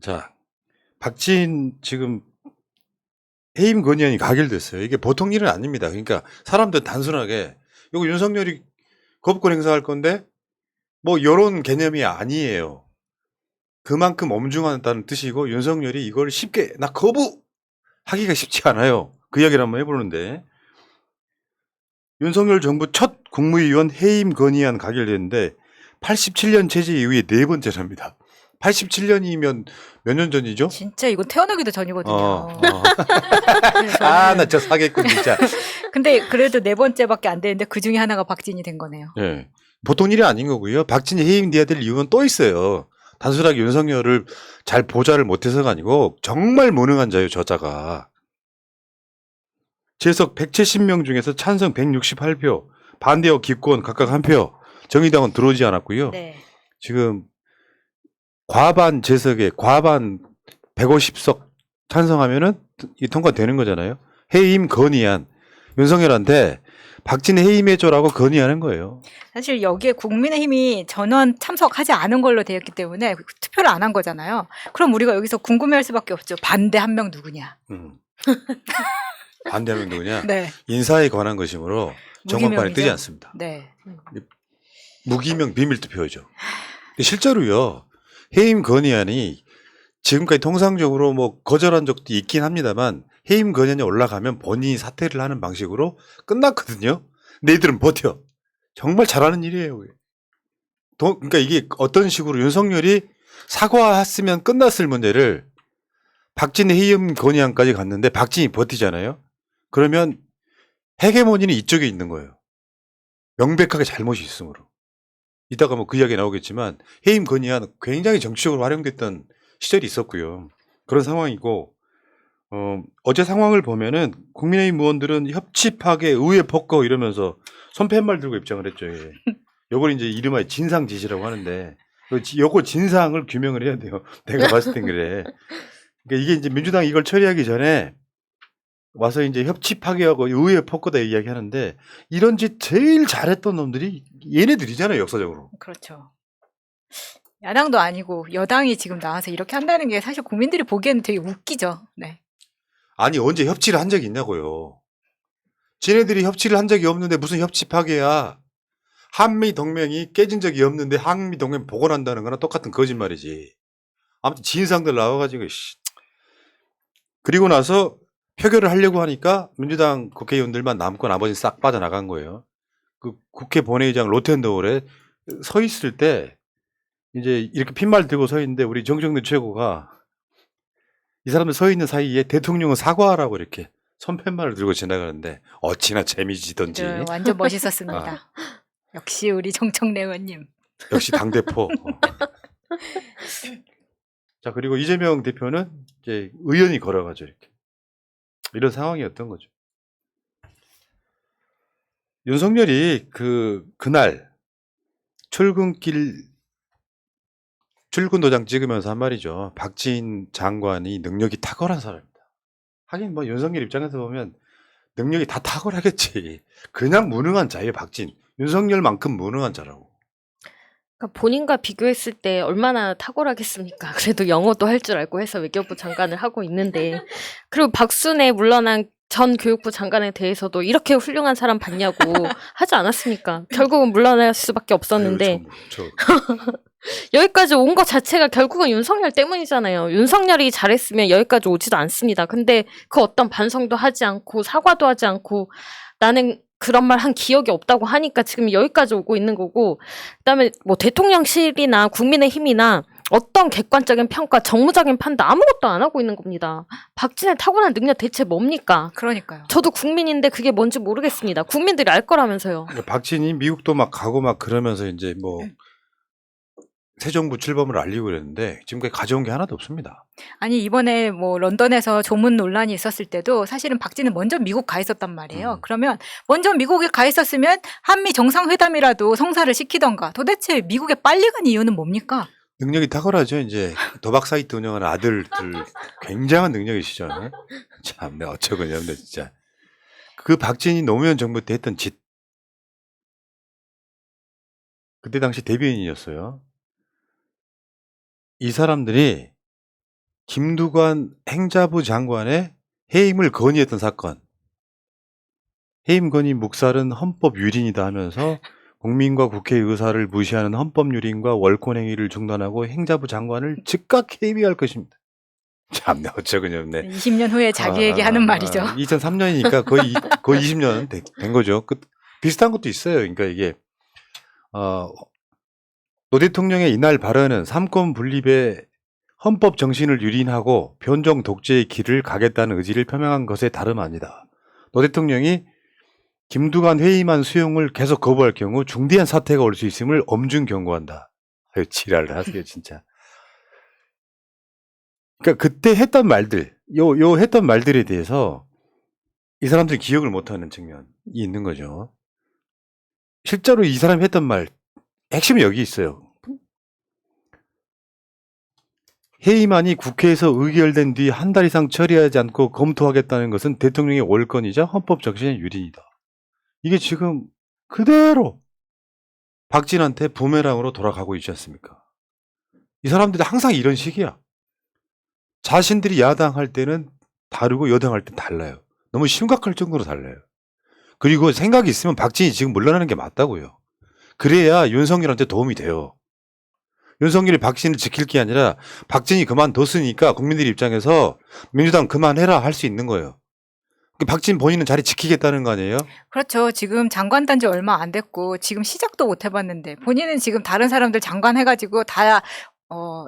자, 박지인 지금 해임 건의안이 가결됐어요. 이게 보통 일은 아닙니다. 그러니까 사람들 단순하게 이거 윤석열이 거부권 행사할 건데 뭐 이런 개념이 아니에요. 그만큼 엄중하다는 뜻이고 윤석열이 이걸 쉽게 나 거부하기가 쉽지 않아요. 그 이야기를 한번 해보는데 윤석열 정부 첫 국무위원 해임 건의안 가결됐는데 87년 체제 이후에 네 번째랍니다. 87년이면 몇 년 전이죠? 진짜 이거 태어나기도 전이거든요. 그래서 아, 나 저는- 저 사겠군, 진짜. 근데 그래도 네 번째밖에 안 되는데 그 중에 하나가 박진이 된 거네요. 예. 보통 일이 아닌 거고요. 박진이 해임돼야 될 이유는 또 있어요. 단순하게 윤석열을 잘 보좌를 못해서가 아니고 정말 무능한 자예요, 저자가. 재석 170명 중에서 찬성 168표, 반대와 기권 각각 1표, 정의당은 들어오지 않았고요. 네. 지금 과반 재석에 과반 150석 찬성하면은 이 통과되는 거잖아요. 해임 건의안 윤석열한테 박진희 해임해줘라고 건의하는 거예요. 사실 여기에 국민의힘이 전원 참석하지 않은 걸로 되어 있기 때문에 투표를 안 한 거잖아요. 그럼 우리가 여기서 궁금해할 수밖에 없죠. 반대 한 명 누구냐? 반대하면 누구냐? 네. 인사에 관한 것이므로 정권판에 뜨지 무기명이죠. 않습니다. 네. 무기명 비밀투표죠. 실제로요. 해임 건의안이 지금까지 통상적으로 뭐 거절한 적도 있긴 합니다만 해임 건의안이 올라가면 본인이 사퇴를 하는 방식으로 끝났거든요. 근데 이들은 버텨. 정말 잘하는 일이에요. 그러니까 이게 어떤 식으로 윤석열이 사과했으면 끝났을 문제를 박진희 해임 건의안까지 갔는데 박진희 버티잖아요. 그러면 헤게모니는 이쪽에 있는 거예요. 명백하게 잘못이 있으므로. 이따가 뭐 그 이야기 나오겠지만 해임 건의안 굉장히 정치적으로 활용됐던 시절이 있었고요. 그런 상황이고 어제 상황을 보면은 국민의힘 의원들은 협치 파괴, 의회 폭거 이러면서 손팻말 들고 입장을 했죠. 예. 요걸 이제 이름하여 진상짓이라고 하는데 요거 진상을 규명을 해야 돼요. 내가 봤을 땐 그래. 그러니까 이게 이제 민주당이 이걸 처리하기 전에 와서 이제 협치 파괴하고 의회 폭거다 이야기하는데 이런 짓 제일 잘했던 놈들이 얘네들이잖아요, 역사적으로. 그렇죠. 야당도 아니고 여당이 지금 나와서 이렇게 한다는 게 사실 국민들이 보기에는 되게 웃기죠. 네. 아니 언제 협치를 한 적이 있냐고요. 지네들이 협치를 한 적이 없는데 무슨 협치 파괴야. 한미 동맹이 깨진 적이 없는데 한미 동맹 복원한다는 거나 똑같은 거짓말이지. 아무튼 진상들 나와가지고 그리고 나서 표결을 하려고 하니까 민주당 국회의원들만 남고 나머지는 싹 빠져나간 거예요. 그 국회 본회의장 로텐더홀에 서 있을 때 이제 이렇게 핀말 들고 서 있는데 우리 정청래 최고가 이 사람들 서 있는 사이에 대통령은 사과하라고 이렇게 손팻말을 들고 지나가는데 어찌나 재미지던지. 네, 완전 멋있었습니다. 역시 우리 정청래 의원님. 역시 당대표. 자, 그리고 이재명 대표는 이제 의원이 걸어가죠, 이렇게. 이런 상황이었던 거죠. 윤석열이 그날 출근 도장 찍으면서 한 말이죠. 박지인 장관이 능력이 탁월한 사람입니다. 하긴 뭐 윤석열 입장에서 보면 능력이 다 탁월하겠지. 그냥 무능한 자예요, 박진. 윤석열만큼 무능한 자라고. 그러니까 본인과 비교했을 때 얼마나 탁월하겠습니까? 그래도 영어도 할 줄 알고 해서 외교부 장관을 하고 있는데 그리고 박순애 물러난 전 교육부 장관에 대해서도 이렇게 훌륭한 사람 봤냐고 하지 않았습니까? 결국은 물러날 수밖에 없었는데 아유, 여기까지 온 것 자체가 결국은 윤석열 때문이잖아요. 윤석열이 잘했으면 여기까지 오지도 않습니다. 근데 그 어떤 반성도 하지 않고 사과도 하지 않고 나는 그런 말 한 기억이 없다고 하니까 지금 여기까지 오고 있는 거고 그다음에 뭐 대통령실이나 국민의힘이나 어떤 객관적인 평가, 정무적인 판단 아무것도 안 하고 있는 겁니다. 박진의 탁월한 능력 대체 뭡니까? 그러니까요. 저도 국민인데 그게 뭔지 모르겠습니다. 국민들이 알 거라면서요. 박진이 미국도 막 가고 막 그러면서 이제 뭐 새 정부 출범을 알리고 그랬는데 지금까지 가져온 게 하나도 없습니다. 아니 이번에 뭐 런던에서 조문 논란이 있었을 때도 사실은 박진은 먼저 미국 가 있었단 말이에요. 그러면 먼저 미국에 가 있었으면 한미 정상회담이라도 성사를 시키던가. 도대체 미국에 빨리 간 이유는 뭡니까? 능력이 탁월하죠. 이제 도박 사이트 운영하는 아들들 굉장한 능력이시죠. 참, 내가 어쩌겠냐는데 진짜 그 박진이 노무현 정부 때 했던 짓 그때 당시 대변인이었어요. 이 사람들이 김두관 행자부 장관의 해임을 건의했던 사건. 해임 건의 묵살은 헌법 유린이다 하면서 국민과 국회의 의사를 무시하는 헌법 유린과 월권 행위를 중단하고 행자부 장관을 즉각 해임해야 할 것입니다. 참나 어처구니없네. 20년 후에 자기에게 하는 말이죠. 2003년이니까 거의 20년 된 거죠. 비슷한 것도 있어요. 그러니까 이게 노 대통령의 이날 발언은 삼권 분립의 헌법 정신을 유린하고 변종 독재의 길을 가겠다는 의지를 표명한 것에 다름 아니다. 노 대통령이 김두관 회의만 수용을 계속 거부할 경우 중대한 사태가 올 수 있음을 엄중 경고한다. 아유, 지랄을 하세요, 진짜. 그러니까 그때 했던 말들, 요 했던 말들에 대해서 이 사람들이 기억을 못하는 측면이 있는 거죠. 실제로 이 사람이 했던 말, 핵심이 여기 있어요. 해임안이 국회에서 의결된 뒤 한 달 이상 처리하지 않고 검토하겠다는 것은 대통령의 월권이자 헌법 정신의 유린이다. 이게 지금 그대로 박진한테 부메랑으로 돌아가고 있지 않습니까? 이 사람들이 항상 이런 식이야. 자신들이 야당할 때는 다르고 여당할 때 달라요. 너무 심각할 정도로 달라요. 그리고 생각이 있으면 박진이 지금 물러나는 게 맞다고요. 그래야 윤석열한테 도움이 돼요. 윤석열이 박진을 지킬 게 아니라 박진이 그만뒀으니까 국민들 입장에서 민주당 그만해라 할 수 있는 거예요. 박진 본인은 자리 지키겠다는 거 아니에요? 그렇죠. 지금 장관 단지 얼마 안 됐고 지금 시작도 못 해봤는데 본인은 지금 다른 사람들 장관 해가지고 다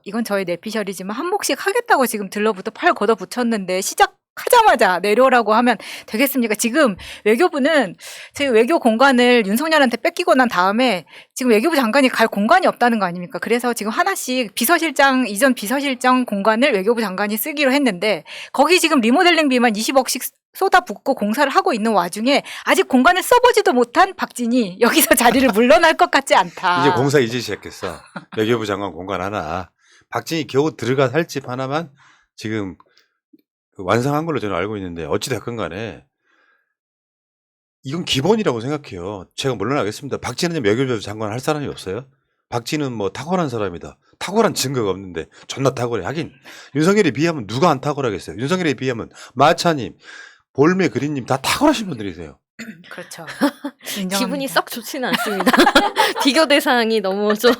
이건 저의 내피셜이지만 한 몫씩 하겠다고 지금 들러부터 팔 걷어붙였는데 시작하자마자 내려오라고 하면 되겠습니까? 지금 외교부는 제 외교 공간을 윤석열한테 뺏기고 난 다음에 지금 외교부 장관이 갈 공간이 없다는 거 아닙니까? 그래서 지금 하나씩 이전 비서실장 공간을 외교부 장관이 쓰기로 했는데 거기 지금 리모델링비만 20억씩 쏟아붓고 공사를 하고 있는 와중에 아직 공간을 써보지도 못한 박진이 여기서 자리를 물러날 것 같지 않다. 이제 공사 이제 시작했어. 외교부 장관 공간 하나. 박진이 겨우 들어가 살 집 하나만 지금 완성한 걸로 저는 알고 있는데 어찌됐건 간에 이건 기본이라고 생각해요. 제가 물러나겠습니다. 박진은 외교부 장관 할 사람이 없어요. 박진은 뭐 탁월한 사람이다. 탁월한 증거가 없는데 존나 탁월해. 하긴 윤석열에 비하면 누가 안 탁월하겠어요. 윤석열에 비하면 마차님, 볼메 그린님 다 탁월하신 분들이세요. 그렇죠. 기분이 썩 좋지는 않습니다. 비교 대상이 너무 좀.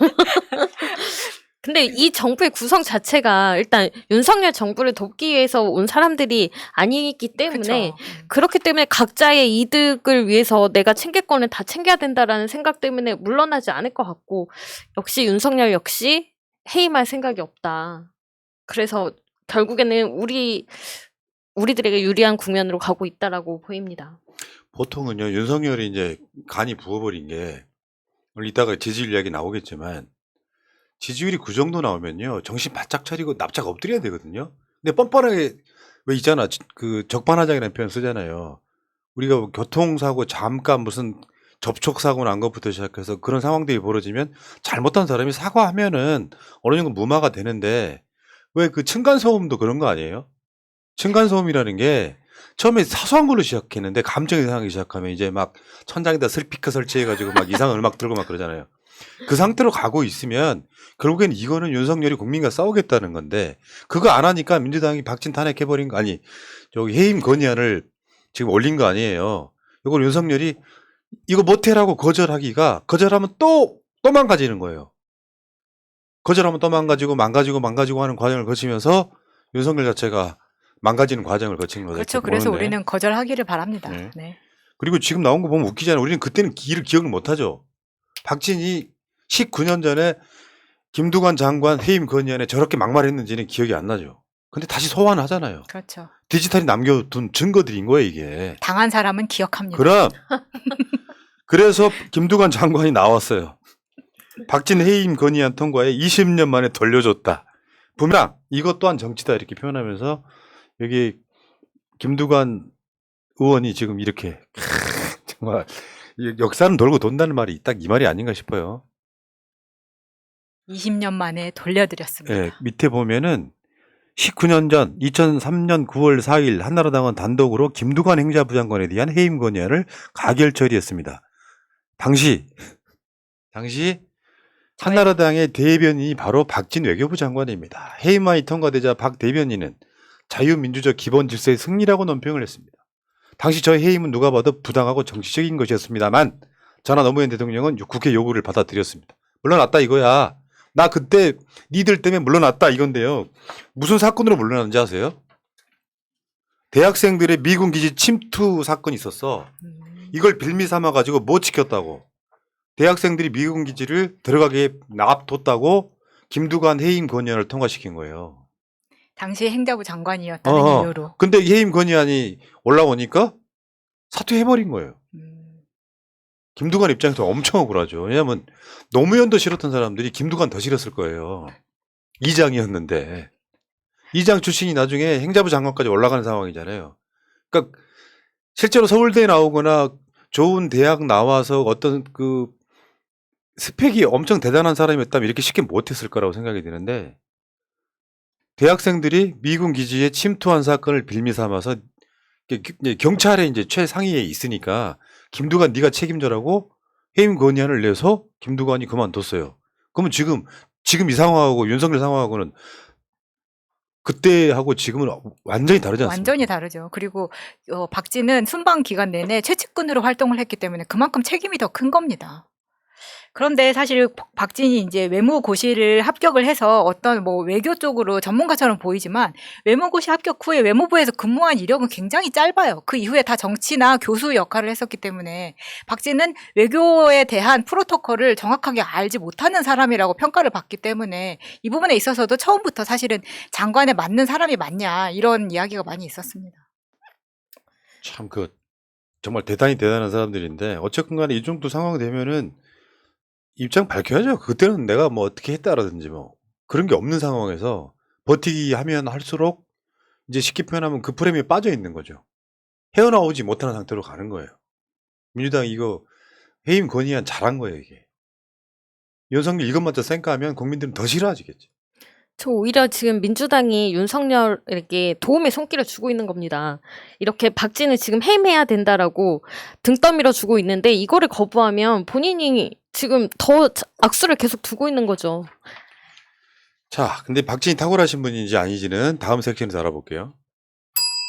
근데 이 정부의 구성 자체가 일단 윤석열 정부를 돕기 위해서 온 사람들이 아니기 때문에 그렇기 때문에 각자의 이득을 위해서 내가 챙길 거는 다 챙겨야 된다라는 생각 때문에 물러나지 않을 것 같고 역시 윤석열 역시 해임할 생각이 없다. 그래서 결국에는 우리들에게 유리한 국면으로 가고 있다라고 보입니다. 보통은요, 윤석열이 이제 간이 부어버린 게, 오늘 이따가 지지율 이야기 나오겠지만, 지지율이 그 정도 나오면요, 정신 바짝 차리고 납작 엎드려야 되거든요. 근데 뻔뻔하게, 왜 있잖아, 그 적반하장이라는 표현 쓰잖아요. 우리가 교통사고 잠깐 무슨 접촉사고 난 것부터 시작해서 그런 상황들이 벌어지면 잘못한 사람이 사과하면은 어느 정도 무마가 되는데, 왜 그 층간소음도 그런 거 아니에요? 층간소음이라는 게 처음에 사소한 걸로 시작했는데 감정이 상하기 시작하면 이제 막 천장에다 스피커 설치해가지고 막 이상한 음악 들고 막 그러잖아요. 그 상태로 가고 있으면 결국엔 이거는 윤석열이 국민과 싸우겠다는 건데 그거 안 하니까 민주당이 박진 탄핵해버린 거 아니 저기 해임 건의안을 지금 올린 거 아니에요. 이걸 윤석열이 이거 못해라고 거절하면 또 망가지는 거예요. 거절하면 또 망가지고 하는 과정을 거치면서 윤석열 자체가 망가지는 과정을 거친 거죠. 그렇죠. 그래서 우리는 거절하기를 바랍니다. 네. 네. 그리고 지금 나온 거 보면 웃기잖아요. 우리는 그때는 기억을 못하죠. 박진이 19년 전에 김두관 장관 해임 건의안에 저렇게 막말했는지는 기억이 안 나죠. 근데 다시 소환하잖아요. 그렇죠. 디지털이 남겨둔 증거들인 거예요, 이게. 당한 사람은 기억합니다. 그럼 그래서 김두관 장관이 나왔어요. 박진 해임 건의안 통과에 20년 만에 돌려줬다. 부메랑 이것 또한 정치다 이렇게 표현하면서 여기 김두관 의원이 지금 이렇게 정말 역사는 돌고 돈다는 말이 딱 이 말이 아닌가 싶어요. 20년 만에 돌려드렸습니다. 네, 밑에 보면은 19년 전 2003년 9월 4일 한나라당은 단독으로 김두관 행자부 장관에 대한 해임 건의안을 가결 처리했습니다. 당시 한나라당의 대변인이 바로 박진 외교부 장관입니다. 해임안이 통과되자 박 대변인은 자유민주적 기본 질서의 승리라고 논평을 했습니다. 당시 저 해임은 누가 봐도 부당하고 정치적인 것이었습니다만 전하 노무현 대통령은 국회 요구를 받아들였습니다. 물러났다 이거야. 나 그때 니들 때문에 물러났다 이건데요. 무슨 사건으로 물러났는지 아세요? 대학생들의 미군 기지 침투 사건이 있었어. 이걸 빌미 삼아가지고 못 지켰다고. 대학생들이 미군 기지를 들어가게 놔뒀다고 김두관 해임 건의안을 통과시킨 거예요. 당시 행자부 장관이었다는 이유로. 근데 해임 건의안이 올라오니까 사퇴해버린 거예요. 김두관 입장에서 엄청 억울하죠. 왜냐하면 노무현도 싫었던 사람들이 김두관 더 싫었을 거예요. 이장이었는데. 이장 출신이 나중에 행자부 장관까지 올라가는 상황이잖아요. 그러니까 실제로 서울대에 나오거나 좋은 대학 나와서 어떤 그 스펙이 엄청 대단한 사람이었다면 이렇게 쉽게 못했을 거라고 생각이 드는데 대학생들이 미군 기지에 침투한 사건을 빌미 삼아서 경찰에 이제 최상위에 있으니까 김두관 네가 책임져라고 해임 건의안을 내서 김두관이 그만뒀어요. 그러면 지금 이 상황하고 윤석열 상황하고는 그때하고 지금은 완전히 다르지 않습니까? 완전히 다르죠. 그리고 박진은 순방 기간 내내 최측근으로 활동을 했기 때문에 그만큼 책임이 더 큰 겁니다. 그런데 사실 박진이 이제 외무고시를 합격을 해서 어떤 뭐 외교 쪽으로 전문가처럼 보이지만 외무고시 합격 후에 외무부에서 근무한 이력은 굉장히 짧아요. 그 이후에 다 정치나 교수 역할을 했었기 때문에 박진은 외교에 대한 프로토콜을 정확하게 알지 못하는 사람이라고 평가를 받기 때문에 이 부분에 있어서도 처음부터 사실은 장관에 맞는 사람이 맞냐 이런 이야기가 많이 있었습니다. 참 정말 대단한 사람들인데 어쨌건 간에 이 정도 상황 되면은 입장 밝혀야죠. 그때는 내가 뭐 어떻게 했다라든지 뭐 그런 게 없는 상황에서 버티기 하면 할수록 이제 쉽게 표현하면 그 프레임에 빠져 있는 거죠. 헤어나오지 못하는 상태로 가는 거예요. 민주당 이거 해임 건의안 잘한 거예요, 이게. 윤석열 이것마저 쌩까하면 국민들은 더 싫어하지겠지. 저 오히려 지금 민주당이 윤석열에게 도움의 손길을 주고 있는 겁니다. 이렇게 박진을 지금 해임해야 된다라고 등 떠밀어 주고 있는데 이거를 거부하면 본인이 지금 더 악수를 계속 두고 있는 거죠. 자, 근데 박진이 탁월하신 분인지 아닌지는 다음 섹션에서 알아볼게요.